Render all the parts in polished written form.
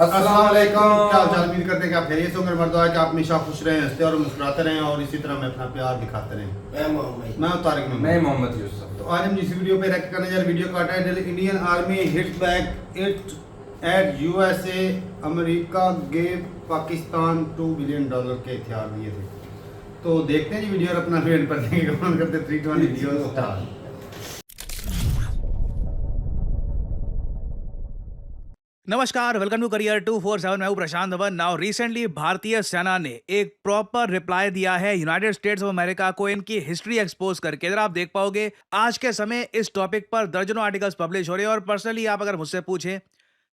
अस्सलाम वालेकुम। क्या हाल चाल? उम्मीद करते हैं कि आप खैरियत से होंगे। मेरा दुआ है कि आप हमेशा खुश रहें, हंसते और मुस्कुराते रहें और इसी तरह में अपना प्यार दिखाते रहें। मैं तारिक मैं मोहम्मद। मोहम्मद यूसुफ। तो आज हम जिस वीडियो पे रिएक्ट करने जा रहे हैं, वीडियो का title Indian army hits back it at USA, America gave Pakistan $2 billion के हथियार दिए थे। तो देखते हैं जी वीडियो और अपना वेट पर देंगे कमेंट करते 3 2 वीडियो स्टार्ट। नमस्कार, वेलकम टू करियर 247। मैं हूं प्रशांत धवन। नाउ रिसेंटली भारतीय सेना ने एक प्रॉपर रिप्लाई दिया है यूनाइटेड स्टेट्स ऑफ अमेरिका को इनकी हिस्ट्री एक्सपोज करके। इधर आप देख पाओगे आज के समय इस टॉपिक पर दर्जनों आर्टिकल्स पब्लिश हो रहे हैं और पर्सनली आप अगर मुझसे पूछें,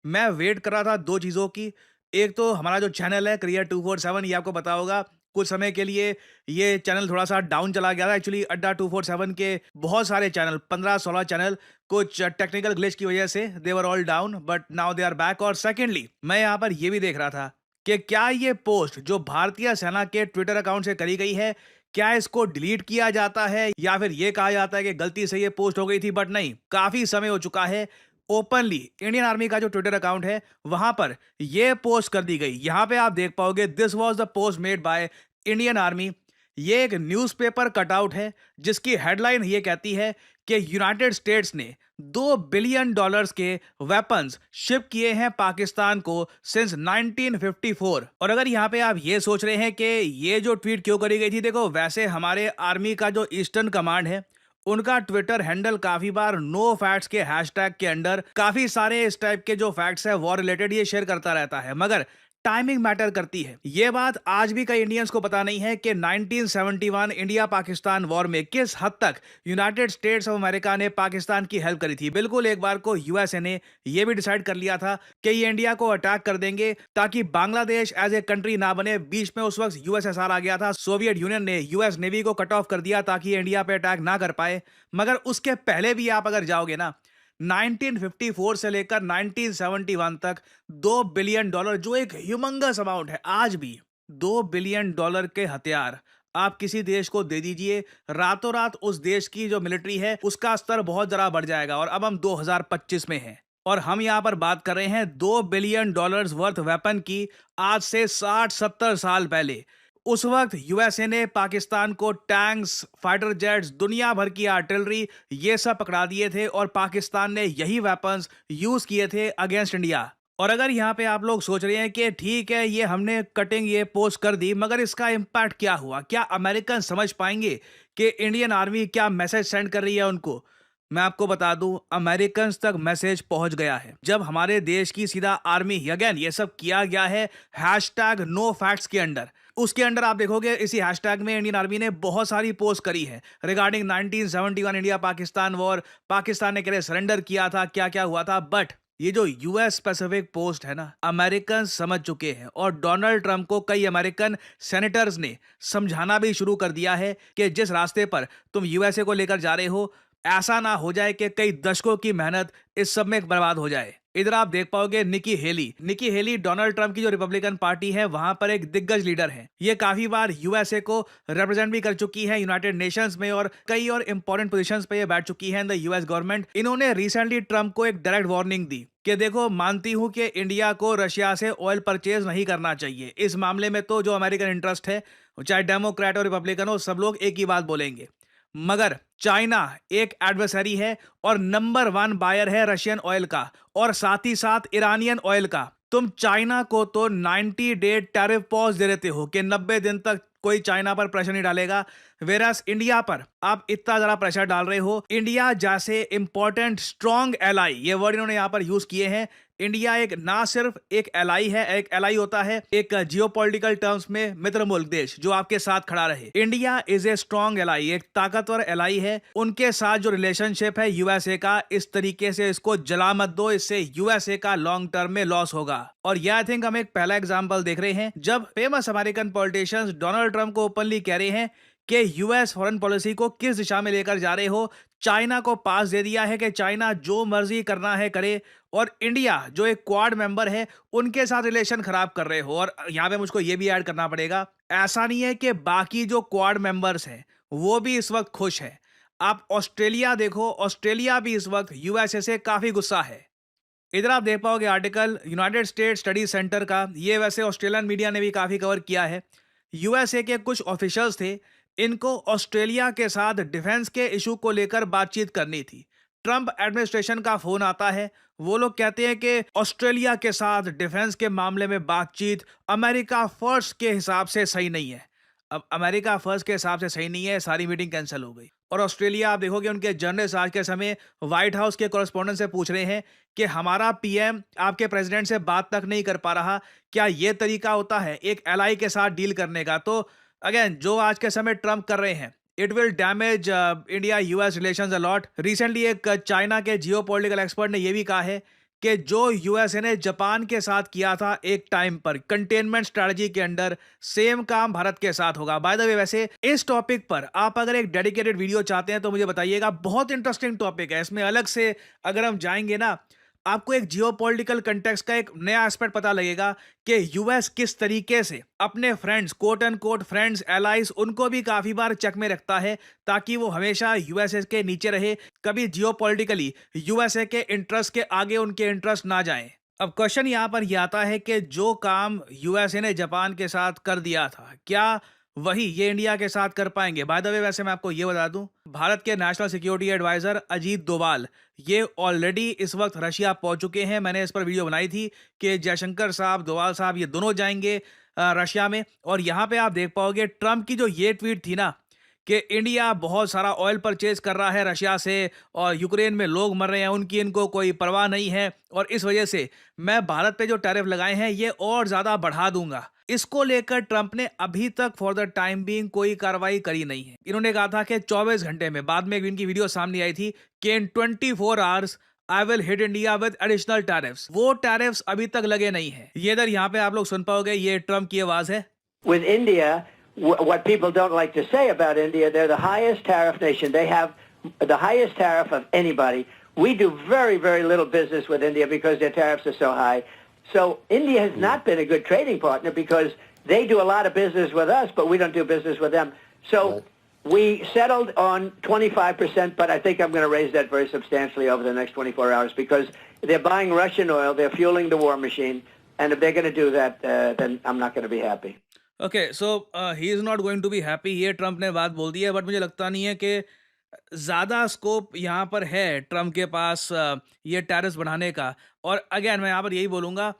मैं वेट कर रहा था दो चीज़ों की। एक तो हमारा जो चैनल है करियर 247, ये आपको पता होगा कुछ समय के लिए ये चैनल थोड़ा सा डाउन चला गया था। एक्चुअली अड्डा 247 के बहुत सारे चैनल, 15-16 चैनल, कुछ टेक्निकल ग्लिच की वजह से they were all down, but now they are back. और सेकेंडली मैं यहाँ पर ये भी देख रहा था कि क्या ये पोस्ट जो भारतीय सेना के ट्विटर अकाउंट से करी गई है, क्या इसको डिलीट किया जाता है या फिर ये कहा जाता है कि गलती से ये पोस्ट हो गई थी। बट नहीं, काफी समय हो चुका है। ओपनली इंडियन आर्मी का जो ट्विटर अकाउंट है वहां पर यह पोस्ट कर दी गई। यहां पे आप देख पाओगे this was the post made by Indian army. ये एक न्यूज़पेपर कटआउट है जिसकी हेडलाइन ये कहती है कि यूनाइटेड स्टेट्स ने $2 बिलियन के वेपन्स शिप किए हैं पाकिस्तान को सिंस 1954। और अगर यहाँ पे आप ये सोच रहे हैं कि ये जो ट्वीट क्यों करी गई थी, देखो वैसे हमारे आर्मी का जो ईस्टर्न कमांड है उनका ट्विटर हैंडल काफी बार नो फैक्ट्स के हैशटैग के अंडर काफी सारे इस टाइप के जो फैक्ट्स है वॉर रिलेटेड ये शेयर करता रहता है, मगर टाइमिंग मैटर करती है। ये बात आज भी कई इंडियंस को पता नहीं है कि 1971 इंडिया पाकिस्तान वॉर में किस हद तक यूनाइटेड स्टेट्स ऑफ अमेरिका ने पाकिस्तान की हेल्प करी थी। बिल्कुल एक बार को यूएसए ने ये भी डिसाइड कर लिया था कि ये इंडिया को अटैक कर देंगे ताकि बांग्लादेश एज ए कंट्री ना बने। बीच में उस वक्त यूएसएसआर आ गया था, सोवियत यूनियन ने यूएस नेवी को कट ऑफ कर दिया ताकि इंडिया पे अटैक ना कर पाए। मगर उसके पहले भी आप अगर जाओगे ना, 1954 से लेकर 1971 तक $2 बिलियन, जो एक ह्यूमंगस अमाउंट है, आज भी $2 बिलियन के हथियार आप किसी देश को दे दीजिए, रातों रात उस देश की जो मिलिट्री है उसका स्तर बहुत जरा बढ़ जाएगा। और अब हम 2025 में हैं और हम यहां पर बात कर रहे हैं $2 बिलियन वर्थ वेपन की, आज से 60-70 साल पहले। उस वक्त यूएसए ने पाकिस्तान को टैंक्स, फाइटर जेट्स, दुनिया भर की आर्टिलरी, ये सब पकड़ा दिए थे और पाकिस्तान ने यही वेपन्स यूज किए थे अगेंस्ट इंडिया। और अगर यहाँ पे आप लोग सोच रहे हैं कि ठीक है ये हमने कटिंग ये पोस्ट कर दी, मगर इसका इम्पैक्ट क्या हुआ, क्या अमेरिकन समझ पाएंगे कि इंडियन आर्मी क्या मैसेज सेंड कर रही है उनको, मैं आपको बता दूं अमेरिकन तक मैसेज पहुंच गया है। जब हमारे देश की सीधा आर्मी, अगेन ये सब किया गया है हैशटैग नो फैक्ट्स के अंडर, उसके अंडर आप देखोगे इसी हैशटैग में इंडियन आर्मी ने बहुत सारी पोस्ट करी है regarding 1971 India Pakistan war, Pakistan ने कैसे सरेंडर किया था, क्या क्या हुआ था। बट ये जो यूएस स्पेसिफिक पोस्ट है ना, अमेरिकन समझ चुके हैं और डोनाल्ड ट्रंप को कई अमेरिकन सेनेटर्स ने समझाना भी शुरू कर दिया है कि जिस रास्ते पर तुम यूएसए को लेकर जा रहे हो, ऐसा ना हो जाए कि कई दशकों की मेहनत इस सब में बर्बाद हो जाए। इधर आप देख पाओगे निकी हेली डोनाल्ड ट्रंप की जो रिपब्लिकन पार्टी है वहां पर एक दिग्गज लीडर है। ये काफी बार यूएसए को रिप्रेजेंट भी कर चुकी है यूनाइटेड नेशंस में और कई और इंपॉर्टेंट पोजीशंस पे ये बैठ चुकी है इन द यूएस गवर्नमेंट। इन्होंने रिसेंटली ट्रंप को एक डायरेक्ट वार्निंग दी कि देखो, मानती हूं कि इंडिया को रशिया से ऑयल परचेज नहीं करना चाहिए। इस मामले में तो जो अमेरिकन इंटरेस्ट है, चाहे डेमोक्रेट और रिपब्लिकन हो, सब लोग एक ही बात बोलेंगे, मगर चाइना एक एडवर्सरी है और नंबर 1 बायर है रशियन ऑयल का और साथ ही साथ ईरानियन ऑयल का। तुम चाइना को तो 90 डे टैरिफ पॉज दे देते हो कि 90 दिन तक कोई चाइना पर प्रेशर नहीं डालेगा, वेरस इंडिया पर आप इतना जरा प्रेशर डाल रहे हो। इंडिया जैसे इंपॉर्टेंट स्ट्रॉन्ग एलाई, ये वर्ड इन्होंने यहां पर यूज किए हैं। इंडिया एक ना सिर्फ एक एलाई है, एक एलाई होता है एक जियोपॉलिटिकल टर्म्स में मित्र मुल्क देश जो आपके साथ खड़ा रहे। India is a strong ally, एक ताकतवर एलाई है। उनके साथ जो रिलेशनशिप है यूएसए का, इस तरीके से इसको जला मत दो, इससे यूएसए का लॉन्ग टर्म में लॉस होगा। और ये आई थिंक हम एक पहला एग्जाम्पल देख रहे हैं जब famous American politicians Donald Trump को ओपनली कह रहे हैं कि यूएस फॉरेन पॉलिसी को किस दिशा में लेकर जा रहे हो। चाइना को पास दे दिया है कि चाइना जो मर्जी करना है करे, और इंडिया जो एक क्वाड मेंबर है उनके साथ रिलेशन खराब कर रहे हो। और यहां पे मुझको ये भी ऐड करना पड़ेगा, ऐसा नहीं है कि बाकी जो क्वाड मेंबर्स हैं वो भी इस वक्त खुश है। आप ऑस्ट्रेलिया देखो, ऑस्ट्रेलिया भी इस वक्त यूएसए से काफी गुस्सा है। इधर आप देख पाओगे article United state study centre का, ये वैसे ऑस्ट्रेलियन मीडिया ने भी काफ़ी कवर किया है। यूएसए के कुछ ऑफिशियल्स थे, इनको ऑस्ट्रेलिया के साथ डिफेंस के इशू को लेकर बातचीत करनी थी। ट्रंप एडमिनिस्ट्रेशन का फोन आता है, वो लोग कहते हैं कि ऑस्ट्रेलिया के साथ डिफेंस के मामले में बातचीत अमेरिका फर्स्ट के हिसाब से सही नहीं है। अब अमेरिका फर्स्ट के हिसाब से सही नहीं है, सारी मीटिंग कैंसिल हो गई। और ऑस्ट्रेलिया आप देखोगे उनके जर्नलिस्ट आज के समय व्हाइट हाउस के कॉरेस्पॉन्डेंट से पूछ रहे हैं कि हमारा पीएम आपके प्रेसिडेंट से बात तक नहीं कर पा रहा, क्या ये तरीका होता है एक एलाई के साथ डील करने का? तो अगेन जो आज के समय ट्रंप कर रहे हैं, it will damage India US relations a lot. Recently एक चाइना के जियोपॉलिटिकल एक्सपर्ट ने यह भी कहा है कि जो यूएसए ने जापान के साथ किया था एक टाइम पर कंटेनमेंट स्ट्रेटजी के अंडर, सेम काम भारत के साथ होगा। बाय द वे, वैसे इस टॉपिक पर आप अगर एक डेडिकेटेड वीडियो चाहते हैं तो मुझे बताइएगा, बहुत इंटरेस्टिंग टॉपिक है। इसमें अलग से अगर हम जाएंगे ना, आपको एक जियोपॉलिटिकल कंटेक्स्ट का एक नया एस्पेक्ट पता लगेगा कि यूएस किस तरीके से अपने friends, quote and quote friends, allies, उनको भी काफी बार चेक में रखता है ताकि वो हमेशा यूएसए के नीचे रहे, कभी जियोपॉलिटिकली यूएसए के इंटरेस्ट के आगे उनके इंटरेस्ट ना जाएं। अब क्वेश्चन यहाँ पर यह आता है कि जो काम यूएसए ने जापान के साथ कर दिया था, क्या वही ये इंडिया के साथ कर पाएंगे? बाय द वे, वैसे मैं आपको ये बता दूं, भारत के national security adviser Ajit Doval ये ऑलरेडी इस वक्त रशिया पहुंच चुके हैं। मैंने इस पर वीडियो बनाई थी कि जयशंकर साहब, डोभाल साहब, ये दोनों जाएंगे रशिया में। और यहाँ पे आप देख पाओगे ट्रंप की जो ये ट्वीट थी ना कि इंडिया बहुत सारा ऑयल परचेज कर रहा है रशिया से और यूक्रेन में लोग मर रहे हैं, उनकी इनको कोई परवाह नहीं है, और इस वजह से मैं भारत पे जो टैरिफ लगाए हैं ये और ज़्यादा बढ़ा दूंगा। इसको लेकर ट्रंप ने अभी तक फॉर द टाइम बीइंग कोई कार्रवाई करी नहीं है। इन्होंने कहा था कि 24 घंटे में, बाद में इनकी वीडियो सामने आई थी कि इन 24 hours I will hit India with additional tariffs. वो टैरिफ्स अभी तक लगे नहीं है। ये इधर यहाँ पे आप लोग सुन पाओगे, ये ट्रंप की आवाज है। With India, what people don't like to say about India, they're the highest tariff nation. They have the highest tariff of anybody. We do very, very little business with India because their tariffs are so high. So India has not been a good trading partner because they do a lot of business with us, but we don't do business with them. So we settled on 25%, but I think I'm going to raise that very substantially over the next 24 hours because they're buying Russian oil, they're fueling the war machine, and if they're going to do that, then I'm not going to be happy. Okay, so he is not going to be happy, ये Trump ने बात बोल दी है। But मुझे लगता नहीं है कि ज़्यादा स्कोप यहाँ पर है ट्रंप के पास ये टैरिफ्स बढ़ाने का। और अगेन मैं यहाँ पर यही बोलूँगा,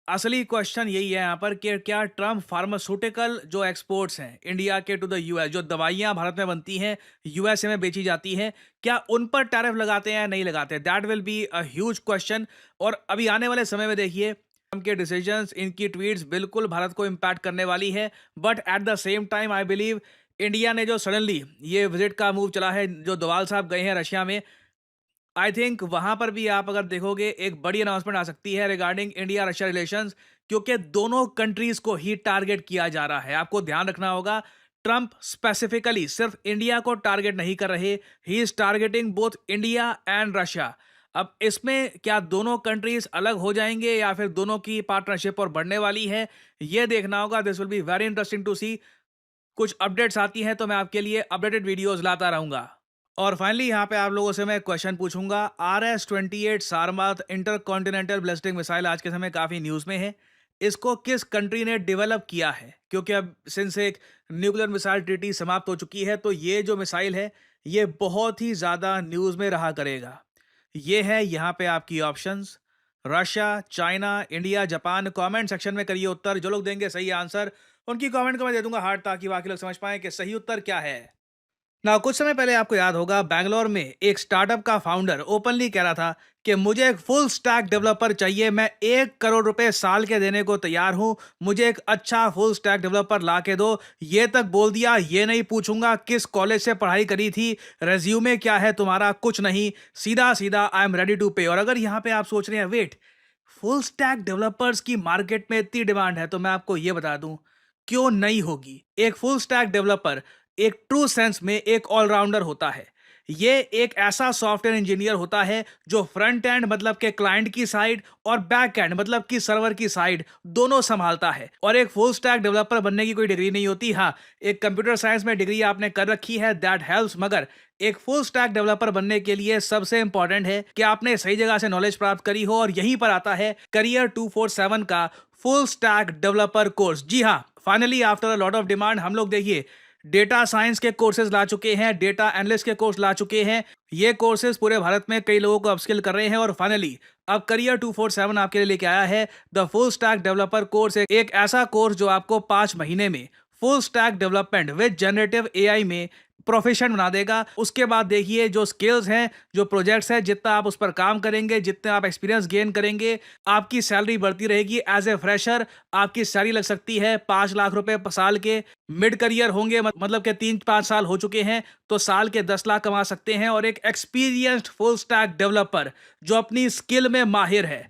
असली क्वेश्चन यही है यहाँ पर कि क्या ट्रंप फार्मास्यूटिकल जो एक्सपोर्ट्स हैं इंडिया के टू द यूएस, जो दवाइयाँ भारत में बनती हैं यूएसए में बेची जाती हैं, क्या उन पर टैरिफ लगाते हैं या नहीं लगाते? That will be a huge question. और अभी आने वाले समय में देखिए ट्रंप के डिसीजंस, इनकी ट्वीट्स बिल्कुल भारत को इम्पैक्ट करने वाली है। But at the same time I believe India ने जो सडनली ये विजिट का मूव चला है, जो डोभाल साहब गए हैं रशिया में, आई थिंक वहां पर भी आप अगर देखोगे एक बड़ी अनाउंसमेंट आ सकती है रिगार्डिंग इंडिया रशिया रिलेशंस, क्योंकि दोनों कंट्रीज को ही टारगेट किया जा रहा है। आपको ध्यान रखना होगा, ट्रंप स्पेसिफिकली सिर्फ इंडिया को टारगेट नहीं कर रहे, he is targeting both India and Russia. अब इसमें क्या दोनों कंट्रीज अलग हो जाएंगे या फिर दोनों की पार्टनरशिप और बढ़ने वाली है, ये देखना होगा। This will be very interesting to see. कुछ अपडेट्स आती हैं तो मैं आपके लिए अपडेटेड वीडियोस लाता रहूंगा। और फाइनली यहाँ पे आप लोगों से मैं क्वेश्चन पूछूंगा, RS-28 Sarmat intercontinental ballistic missile आज के समय काफ़ी न्यूज़ में है। इसको किस कंट्री ने डेवलप किया है? क्योंकि अब सिंस एक न्यूक्लियर मिसाइल ट्रीटी समाप्त हो चुकी है, तो ये जो मिसाइल है ये बहुत ही ज़्यादा न्यूज़ में रहा करेगा। ये है यहाँ पे आपकी options, Russia, China, India, Japan. Comment section में करिए उत्तर। जो लोग देंगे सही आंसर, उनकी कमेंट को मैं दे दूंगा हार्ट, ताकि बाकी लोग समझ पाएं कि सही उत्तर क्या है। ना कुछ समय पहले आपको याद होगा, बैंगलोर में एक स्टार्टअप का फाउंडर ओपनली कह रहा था कि मुझे एक फुल स्टैक डेवलपर चाहिए, मैं 1 करोड़ रुपए साल के देने को तैयार हूं, मुझे एक अच्छा फुल स्टैक डेवलपर ला के दो। ये तक बोल दिया, ये नहीं पूछूंगा किस कॉलेज से पढ़ाई करी थी, रेज्यूमे क्या है तुम्हारा, कुछ नहीं, सीधा सीधा आई एम रेडी टू पे। और अगर यहाँ पे आप सोच रहे हैं वेट, फुल स्टैक डेवलपर्स की मार्केट में इतनी डिमांड है, तो मैं आपको ये बता दूं क्यों नहीं होगी। एक फुल स्टैक डेवलपर एक ट्रू सेंस में एक ऑलराउंडर होता है। ये एक ऐसा सॉफ्टवेयर इंजीनियर होता है जो फ्रंट एंड मतलब के क्लाइंट की साइड और बैक एंड मतलब कि सर्वर की साइड दोनों संभालता है। और एक फुल स्टैक डेवलपर बनने की कोई डिग्री नहीं होती। हाँ, एक कंप्यूटर साइंस में डिग्री आपने कर रखी है, दैट हेल्प्स, मगर एक फुल स्टैक डेवलपर बनने के लिए सबसे इंपॉर्टेंट है कि आपने सही जगह से नॉलेज प्राप्त करी हो। और यहीं पर आता है करियर 247 का फुल स्टैक डेवलपर कोर्स। जी हाँ, finally after a lot of demand हम लोग देखिए डेटा साइंस के कोर्सेज ला चुके हैं, डेटा एनालिस्ट के कोर्स ला चुके हैं। ये कोर्सेज पूरे भारत में कई लोगों को अपस्किल कर रहे हैं और फाइनली अब करियर 247 आपके लिए लेके आया है the full stack developer course. एक ऐसा कोर्स जो आपको 5 महीने में full stack development with generative AI में प्रोफेशन बना देगा। उसके बाद देखिए जो स्किल्स हैं, जो प्रोजेक्ट्स हैं, जितना आप उस पर काम करेंगे, जितने आप एक्सपीरियंस गेन करेंगे, आपकी सैलरी बढ़ती रहेगी। एज ए फ्रेशर आपकी सैलरी लग सकती है 5 लाख रुपए साल के। मिड करियर होंगे मतलब के 3-5 साल हो चुके हैं तो साल के 10 लाख कमा सकते हैं। और एक एक्सपीरियंस्ड फुल स्टैक डेवलपर जो अपनी स्किल में माहिर है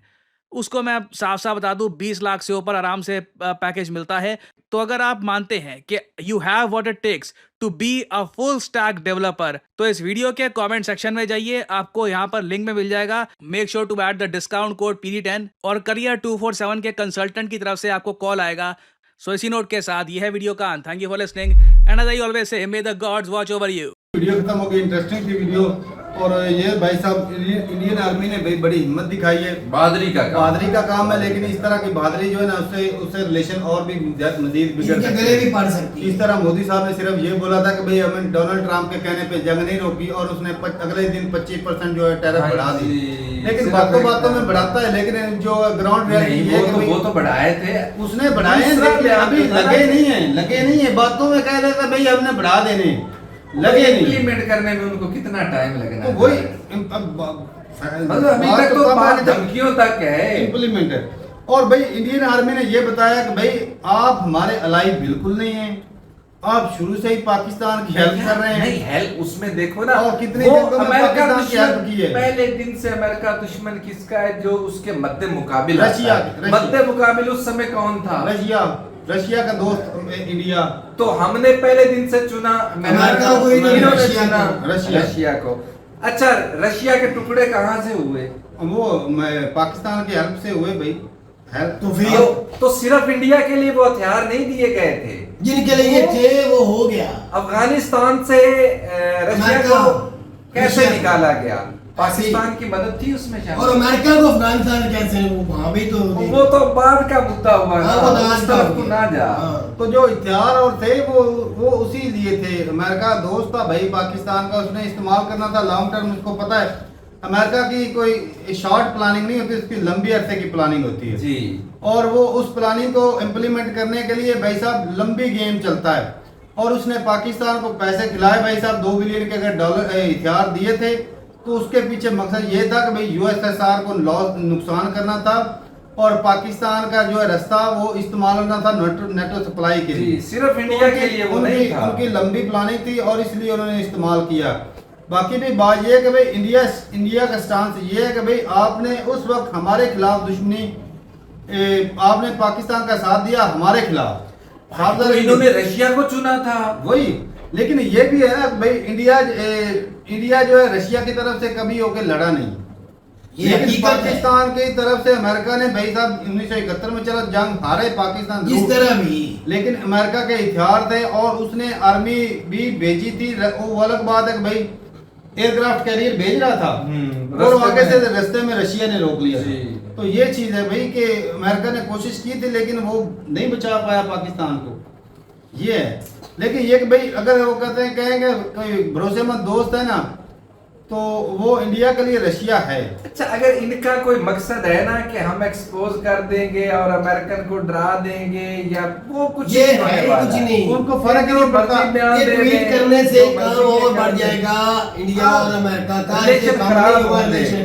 उसको मैं साफ साफ बता दूं 20 लाख से ऊपर आराम से पैकेज मिलता है। तो अगर आप मानते हैं कि you have what it takes to be a full stack developer तो इस वीडियो के कमेंट सेक्शन में जाइए, आपको यहां पर लिंक में मिल जाएगा। Make sure to add the discount code PD10 और करियर 247 के कंसल्टेंट की तरफ से आपको कॉल आएगा। सो इसी नोट के साथ यह है वीडियो का अंत। Thank you for listening and as I always say may the gods watch over you. Video खत्म हो गई, इंटरेस्टिंग थी वीडियो। और ये भाई साहब इंडियन आर्मी ने भाई बड़ी हिम्मत दिखाई है। बहादुरी का काम है, लेकिन इस तरह की बहादुरी जो है ना उससे रिलेशन और भी मजीद बिगड़ सकते हैं, गले भी पड़ सकती है। इस तरह मोदी साहब ने सिर्फ ये बोला था कि भाई हमें डोनाल्ड ट्रंप के कहने पे जंग नहीं रोकी और उसने अगले दिन 25% जो है टैरिफ बढ़ा दी। लेकिन बातों में बढ़ाता है, लेकिन जो ग्राउंड रियलिटी वो तो बढ़ाए थे, उसने बढ़ाए हैं, लेकिन अभी लगे नहीं है बातों में। कह रहे थे भाई हमने बढ़ा देने, लगे नहीं। इम्प्लीमेंट करने में उनको कितना टाइम लगना तो वही मतलब अभी तक तो बात धमकियों तक है इम्प्लीमेंट। और भाई इंडियन आर्मी ने ये बताया कि भाई आप हमारे अलाई बिल्कुल नहीं हैं, आप शुरू से ही पाकिस्तान की हेल्प कर रहे हैं। नहीं, हेल्प उसमें देखो ना, और कितने जगहों में पाकिस्तान की हेल्प की है। पहले दिन से अमेरिका दुश्मन किसका है? जो उसके मद्दे मुकाबिल रशिया। मद्दे मुकाबिल उस समय कौन था? रशिया का दोस्त इंडिया। तो हमने पहले दिन से चुना अमेरिका को ही नहीं, रशिया को। अच्छा, रशिया के टुकड़े कहाँ से हुए? वो पाकिस्तान की हेल्प से हुए भाई। हेल्प तो फिर तो सिर्फ इंडिया के लिए वो हथियार नहीं दिए गए थे, जिनके लिए थे वो हो गया। अफगानिस्तान से रशिया को कैसे निकाला गया? पाकिस्तान की मदद थी उसमें शायद। और अमेरिका को अफगानिस्तान कैसे, वहां भी तो वो तो बाद का मुद्दा हुआ ना, वो उस तरफ को ना जा। तो जो हथियार और थे वो उसी लिए थे। अमेरिका दोस्त था भाई पाकिस्तान का, उसने इस्तेमाल करना था लॉन्ग टर्म। उसको पता है अमेरिका की कोई शॉर्ट प्लानिंग नहीं होती, उसकी लंबी अरसे की प्लानिंग होती है जी। और वो उस प्लानिंग को इम्प्लीमेंट करने के लिए भाई साहब लंबी गेम चलता है। और उसने पाकिस्तान को पैसे खिलाए भाई साहब, 2 बिलियन के अगर डॉलर हथियार दिए थे तो उसके पीछे मकसद ये था कि भाई यूएसएसआर को नुकसान करना था और पाकिस्तान का जो है रास्ता वो इस्तेमाल होना था नेटो सप्लाई के लिए। सिर्फ इंडिया के लिए वो नहीं था, उनकी लंबी प्लानिंग थी और इसलिए उन्होंने इस्तेमाल किया। बाकी भी बात ये है कि भाई इंडिया का स्टांस ये है कि भाई आपने उस वक्त हमारे खिलाफ दुश्मनी, आपने पाकिस्तान का साथ दिया हमारे खिलाफ। तो इन्होंने रशिया को चुना था वही। लेकिन ये भी है ना भाई इंडिया जो है रशिया की तरफ से कभी होके लड़ा नहीं, लेकिन पाकिस्तान की तरफ से अमेरिका ने भाई साहब 1971 में चला जंग हारे पाकिस्तान इस तरह भी, लेकिन अमेरिका के हथियार थे और उसने आर्मी भी भेजी थी। वो अलग बात है कि भाई एयरक्राफ्ट कैरियर भेज रहा था और आगे से रास्ते में रशिया ने रोक लिया। तो ये चीज है भाई कि अमेरिका ने कोशिश की थी लेकिन वो नहीं बचा पाया पाकिस्तान को, ये है। लेकिन ये कि भाई अगर वो कहेंगे कोई भरोसेमंद दोस्त है ना तो वो इंडिया के लिए रशिया है। अच्छा, अगर इनका कोई मकसद है ना कि हम एक्सपोज कर देंगे और अमेरिकन को डरा देंगे या वो कुछ ये है कुछ नहीं, उनको फर्क नहीं पड़ता। ये ट्वीट करने से काम और बढ़ जाएगा इंडिया और अमेरिका का, रिलेशन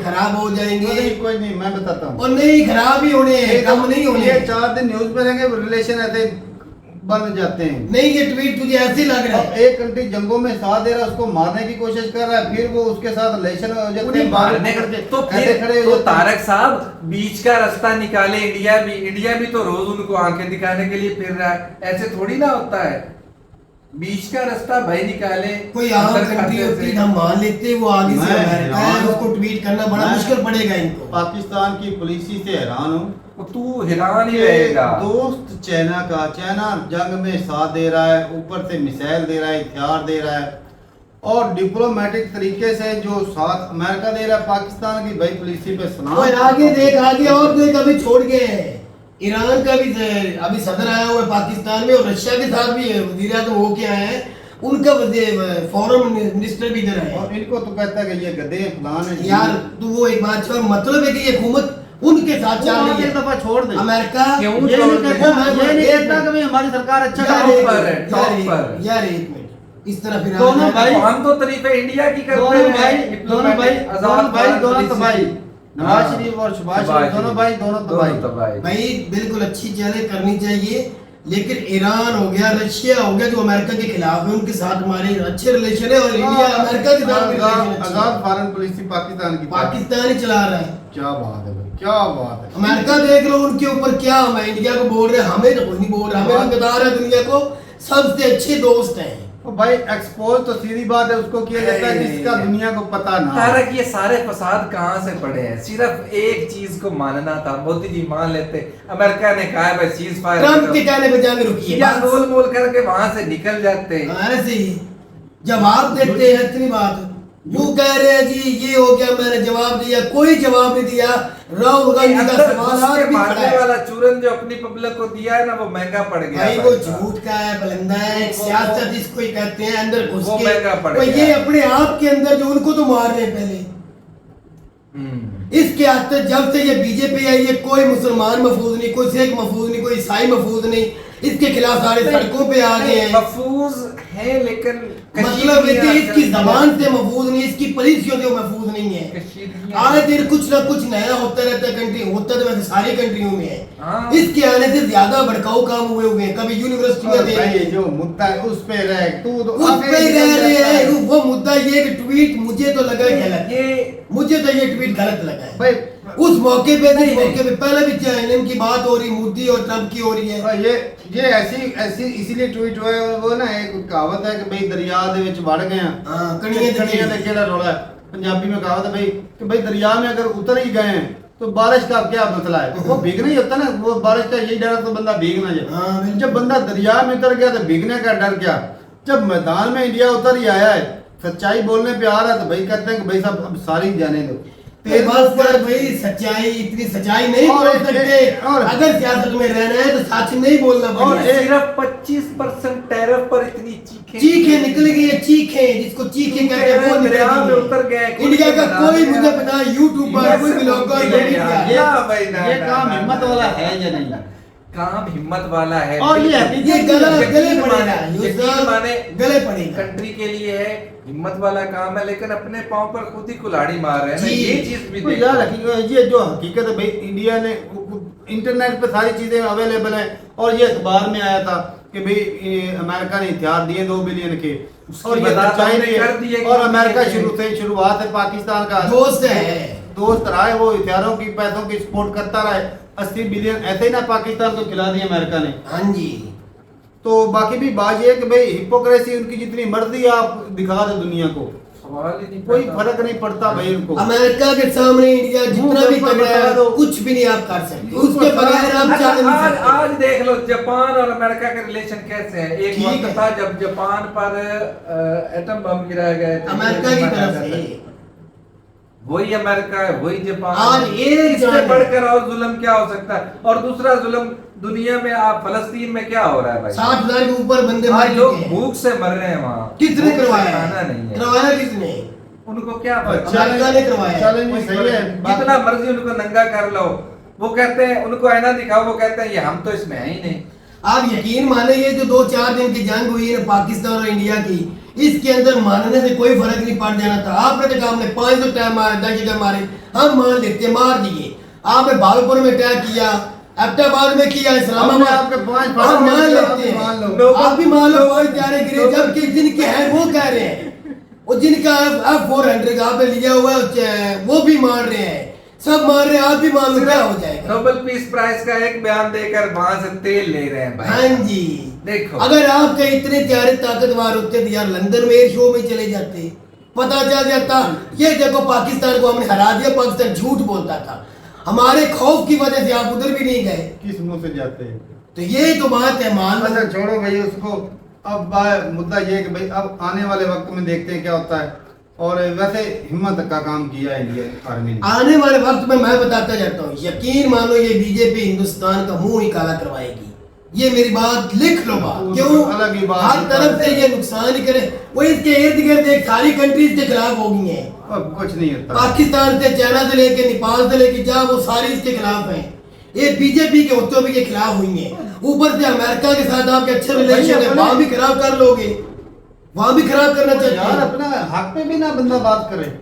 खराब हो जाएंगे। कोई नहीं, मैं बताता हूँ। और नहीं खराब ही होने हैं, कम नहीं होने। ये 4 दिन न्यूज में रहेंगे रिलेशन ऐसे बन जाते हैं। नहीं, ये ट्वीट तुझे ऐसे लग रहा है। एक कंट्री जंगों में साथ दे रहा है, उसको मारने की कोशिश कर रहा है, फिर वो उसके साथ रिलेशन हो जाते हैं, मारने का तो फिर तो तारक साहब बीच का रास्ता निकाले। इंडिया भी तो रोज उनको आंखें दिखाने के लिए फिर रहा है, ऐसे थोड़ी ना होता है। बीच का रास्ता भाई निकाले। कोई आम अंदर कंट्री खाते होती से। हम मान लेते, वो आगे से मैं अमेरिका है, हैरान उसको ट्वीट करना बड़ा मैं मुश्किल पड़ेगा इनको। पाकिस्तान की पुलिस से हैरान हूँ वो तू हैरान ही कि रहेगा। दोस्त चाइना जंग में साथ दे रहा है, ऊपर से मिसाइल दे रहा है, हथियार दे रहा है, और डिप्लोमेटिक तरीके से जो साथ अमेरिका दे रहा है पाकिस्तान की, भाई पुलिस पे सलाम। और आगे देख, आगे और देख, अभी छोड़ गए हैं ईरान का भी अभी सदर आया हुआ है पाकिस्तान में, और रशिया के साथ भी वजीर आज़म होके आए हैं, उनका फॉरेन मिनिस्टर भी इधर है। और इनको तो कहता है कि ये गधे फलान है यार तू वो एक बात छोड़, मतलब है कि ये हुकूमत उनके साथ चल रही एक है। दफा छोड़ दे। अमेरिका क्यों ये छोड़ नहीं दे? कहता, ये नहीं कहता कि भाई हमारी सरकार अच्छा यार कर रही एक है। पर है, मिनट, टॉप पर। यार एक मिनट, इस तरह फिर दोनों आ भाई- जाएगा। हम तो तारीफे इंडिया की करते दोनों हैं। भाई डिप्लोमेटिक, आजाद दोनों भारत तो पुलिस भाई से। नवाज हाँ। शरीफ और शहबाज शरीफ दोनों भाई दोनों तो भाई। भाई बिल्कुल अच्छी चीजें करनी चाहिए, लेकिन ईरान हो गया, रशिया हो गया, जो अमेरिका के खिलाफ है, उनके साथ हमारे अच्छे रिलेशन है, और इंडिया अमेरिका के साथ भी रिलेशन अच्छे आजाद हैं। फॉरेन पुलिस पाकिस्तान की पाकिस्तान ही चला रहा है। क्या बात है भाई, क्या बात है। अमेरिका देख लो उनके ऊपर क्या, हम इंडिया को बोल रहे हैं, हमें तो कुछ नहीं बोल रहे, हमें तो बता रहे हैं दुनिया को सबसे अच्छे दोस्त हैं। तो भाई एक्सपोज तो सीधी बात है उसको किया जाता है जिसका दुनिया को पता ना हो। तारक ये सारे फसाद कहाँ से पड़े हैं? सिर्फ एक चीज को मानना था, मोदी जी मान लेते, अमेरिका ने कहा है भाई सीज फायर ट्रम्प के कहने पे जाके रुकी या है, गोल मोल करके वहां से निकल जाते। ऐसे ही जवाब देते हैं, इतनी बात। वो कह रहे हैं जी ये हो गया, मैंने जवाब दिया, कोई जवाब नहीं दिया। राहुल गांधी का अंदर सवाल घुस आज के भी खड़ा मारने है। वाला चूरन जो अपनी पब्लिक को दिया है ना, वो महंगा पड़ गया। भाई वो झूठ का है, बलंदा है, वो- सियासत इसको ही कहते हैं, अंदर घुस वो के। महंगा पड़ वो गया। ये अपने आप के अंदर जो उनको तो मार रहे हैं पहले। इसके आते जब से ये बीजेपी आई है, कोई मुसलमान महफूज नहीं, कोई सिख महफूज नहीं, कोई ईसाई महफूज नहीं, इसके खिलाफ सारे सड़कों पे आ गए हैं। महफूज है लेकिन मतलब है कि इसकी जबान से महफूज नहीं, इसकी पॉलिसियों से महफूज नहीं है। आए दिन कुछ ना कुछ नया होता रहता है, कंट्री होता तो वैसे सारी कंट्रियों में है। हाँ। इसके आने से ज्यादा भड़काऊ काम हुए हैं। कभी यूनिवर्सिटी में और दे भाई जो मुद्दा है उस पे रह तू तो उस आगे पे निकल रह रहे जाता है। हैं। वो मुद्दा ये कि ट्वीट मुझे तो लगा गलत, ये मुझे तो ये ट्वीट गलत लगा है। भाई उस मौके पे नहीं, मौके पे पहले भी चैनल की बात हो रही, मोदी और ट्रम्प की हो रही है। और ये ऐसी इसीलिए ट्वीट हुआ है। वो ना एक कहावत है कि भाई दरिया दे विच वड़ गए हैं, हाँ, कणियां दे कणियां दे केड़ा रोला है। पंजाबी में कहावत है भाई कि भाई दरिया में अगर उतर ही गए हैं तो बारिश का क्या मसला है? वो भीगना ही होता है ना, वो बारिश का यही डर है तो बंदा भीगना जाए। हाँ, बिल्कुल। जब बंदा दरिया में उतर गया तो भीगने का डर क्या? जब मैदान में इंडिया उतर ही आया है, सच्चाई बोलने पे आ रहा है, तो भाई कहते हैं कि भाई साहब अब सारी जाने दो। तेरे पास पर भाई सच्चाई, इतनी सच्चाई नहीं और बोल सकते। और- अगर सियासत में रहना है तो सच नहीं बोलना और पड़ेगा। सिर्फ 25% टैरिफ पर इतनी चीखे निकल गई है, चीखे जिसको चीखे कहते हैं, वो निकल दरिया में गई उतर गए। है। इंडिया का कोई मुझे पता यूट्यूबर कोई ब्लॉगर ये कोई नहीं यार, किया। ना भाई, ना, ये ना, काम ना, हिम्मत ना, वाला ना। है या नहीं? काम हिम्मत वाला है। और ये बिल्कुल। ये गले यकीन पड़ेगा, माने- यूसुफ, यकीन माने गले पड़ेगा। कंट्री के लिए है, हिम्मत वाला काम है, लेकिन अपने पांव पर खुद ही कुल्हाड़ी मार रहे हैं ना, जी। ये चीज भी तो देखो। यार ये जो हकीकत है भाई, इंडिया ने इंटरनेट पे सारी चीजें अवेलेबल है। और ये अखबार में आया था कि भाई अमेरिका ने हथियार दिए 2 बिलियन के, और ये वजाहत सच्चाई हमने नहीं कर दी है है। कि और अमेरिका ये- शुरुआत है पाकिस्तान का दोस्त है। दोस्त रहा है, वो हथियारों की पैसों की सपोर्ट करता रहा है। 80 बिलियन ऐसे ही ना पाकिस्तान को खिला दिया अमेरिका ने। हाँ जी। तो बाकी भी बात ये है कि भाई हिपोक्रेसी उनकी जितनी मर्जी आप दिखा दो दुनिया को, सवाल ही नहीं कोई पैदा। फर्क नहीं पड़ता भाई उनको। अमेरिका के सामने इंडिया जितना भी ऊपर तगड़ा बता है दो। कुछ भी नहीं आप कर सकते, उसके बगैर आप अच्छा, चल नहीं आज सकते। आज देख लो जापान और अमेरिका के रिलेशन कैसे हैं। एक ठीक वक्त है। था जब जापान पर एटम बम गिराए गए थे, अमेरिका की तरफ से वही अमेरिका है, वही जापान आज है। एक इससे जान- बढ़कर और जुल्म क्या हो सकता है? और दूसरा जुल्म दुनिया में, आप फलस्तीन में क्या हो रहा है भाई? 60,000 के ऊपर बंदे आज मार लोग चुके हैं। भूख से मर रहे हैं वहाँ। किसने भूख से करवाया? खाना नहीं है। करवाया किसने? उनको क्या अच्छा, अमेरिका ने करवाया। चैलेंज भी सही है। जितना मर्जी उनको नंगा कर लो, वो कहते हैं, उनको आईना दिखाओ, वो कहते हैं ये हम तो इसमें है ही नहीं। आप यकीन माने ये जो 2-4 दिन की जंग हुई है पाकिस्तान और इंडिया की, इसके अंदर मानने से कोई फर्क नहीं पड़ जाना था। आपने तो काम ने 500 टाइम मारे, दशगर मारे, हम मान लेते, मार दिए। आपने भागलपुर में अटैक किया, अहमदाबाद में किया, हमने इस्लामाबाद, आपके 5 हम मान लेते आप हैं। मान लो। आप भी मान लो, कोई प्यारे गिरे, जबकि जिनके हैं वो कह रहे हैं, और जिनका F400 का आपने लिया हुआ है वो भी मान रहे हैं। सब मार रहे हैं, आप भी मान लो क्या हो जाएगा। नोबेल पीस प्राइज का एक बयान देकर वहां से तेल ले रहे हैं भाई। हाँ जी, देखो अगर आपके इतने प्यारे ताकतवर होते तो यार लंदन में एयर शो में चले जाते, पता चल जाता। ये देखो पाकिस्तान को हमने हरा दिया, पाकिस्तान झूठ बोलता था, हमारे खौफ की वजह से आप उधर भी नहीं गए, किस मुंह से जाते हैं? तो ये तो बात है। मान लो अच्छा छोड़ो भाई उसको। अब मुद्दा ये है कि भाई अब आने वाले वक्त में देखते हैं क्या होता है। और वैसे हिम्मत का काम किया है इंडियन आर्मी ने। आने वाले वक्त में मैं बताता जाता हूँ, यकीन मानो ये बीजेपी हिंदुस्तान का मुंह ही काला करवाएगी। ये मेरी बात लिख लो बात, वो क्यों अलग ही बात हर है। तरफ से ये नुकसान ही करे। वो इसके इर्द गिर्द एक सारी कंट्रीज के खिलाफ हो गई हैं, अब कुछ नहीं होता। पाकिस्तान से, चाइना से लेके नेपाल से लेके जा, वो सारी इसके खिलाफ हैं। ये बीजेपी के होते हुए के खिलाफ हुई हैं। ऊपर से अमेरिका के साथ आपके अच्छे रिलेशन है, वहां भी खराब कर लोगे, वहां भी खराब करना यार चाहिए। अपना हक में भी ना बंदा बात करे।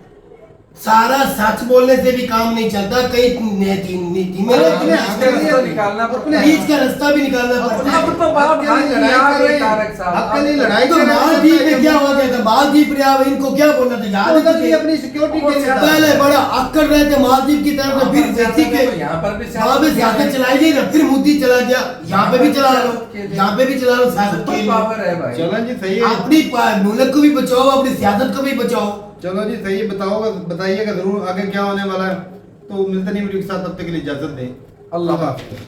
सारा सच बोलने से भी काम नहीं चलता, कई नीति में अपने बीच का रास्ता निकालना पड़ता है। बीच का रास्ता भी निकालना पड़ता है। अब तो बात हक के लिए लड़ाई लड़ाई कर रहे कर हैं तारक साहब। हक के लिए लड़ाई तो कर रहे हैं। मालदीव में क्या हो गया था? मालदीव पर आप इनको क्या बोलना था? याद है उधर भी तुझे? अपनी सिक्योरिटी के लिए था। पहले बड़ा अक्कड़ रहे थे मालदीव की तरफ से, फिर वैसी के यहाँ पर भी वहां पे सियासत चलाई गई ना, फिर मोदी चला गया, यहाँ पे भी चला लो, यहाँ पे भी चला लो सियासत के लिए। पावर है भाई। चलो जी सही है। अपनी मुल्क को भी बचाओ, अपनी सियासत को भी बचाओ। चलो जी सही है, बताइएगा जरूर आगे क्या होने वाला है। तो मिलते नहीं वीडियो के साथ, तब तक के लिए इजाजत दें। अल्लाह हाफ़िज़।